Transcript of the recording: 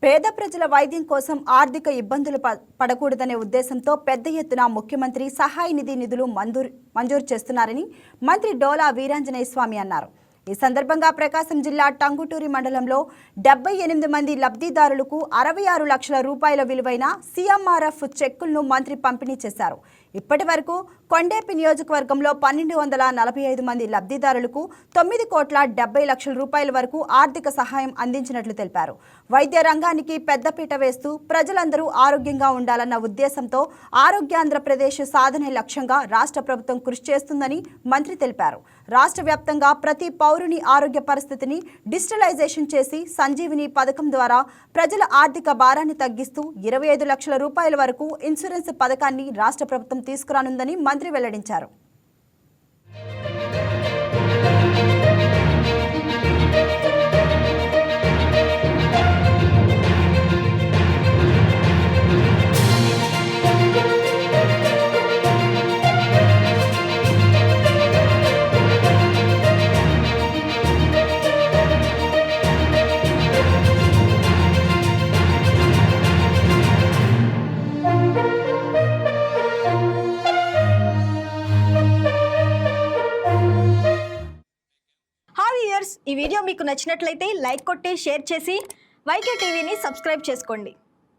పేద ప్రజల వైద్యం కోసం ఆర్థిక ఇబ్బందులు పడకూడదనే ఉద్దేశంతో పెద్ద ఎత్తున ముఖ్యమంత్రి సహాయ నిధి నిధులు మంజూరు చేస్తున్నారని మంత్రి డోలా వీరాంజనేయ స్వామి అన్నారు. ఈ సందర్భంగా ప్రకాశం జిల్లా టంగుటూరి మండలంలో 78 మంది లబ్ధిదారులకు 66 లక్షల రూపాయల విలువైన సీఎంఆర్ఎఫ్ చెక్కులను మంత్రి పంపిణీ చేశారు. ఇప్పటి వరకు కొండేపి నియోజకవర్గంలో 1245 మంది లబ్ధిదారులకు 9,70,00,000 రూపాయల వరకు ఆర్థిక సహాయం అందించినట్లు తెలిపారు. వైద్య రంగానికి పెద్దపీట వేస్తూ ప్రజలందరూ ఆరోగ్యంగా ఉండాలన్న ఉద్దేశంతో ఆరోగ్యాంధ్రప్రదేశ్ సాధనే లక్ష్యంగా రాష్ట్ర ప్రభుత్వం కృషి చేస్తుందని మంత్రి తెలిపారు. రాష్ట్ర వ్యాప్తంగా ప్రతి పౌరుని ఆరోగ్య పరిస్థితిని డిజిటలైజేషన్ చేసి సంజీవిని పథకం ద్వారా ప్రజల ఆర్థిక భారాన్ని తగ్గిస్తూ 25 లక్షల రూపాయల వరకు ఇన్సూరెన్స్ పథకాన్ని రాష్ట్ర ప్రభుత్వం తీసుకురానుందని మంత్రి వెల్లడించారు. ఈ వీడియో మీకు నచ్చినట్లయితే లైక్ కొట్టి షేర్ చేసి వైకే టీవీని సబ్స్క్రైబ్ చేసుకోండి.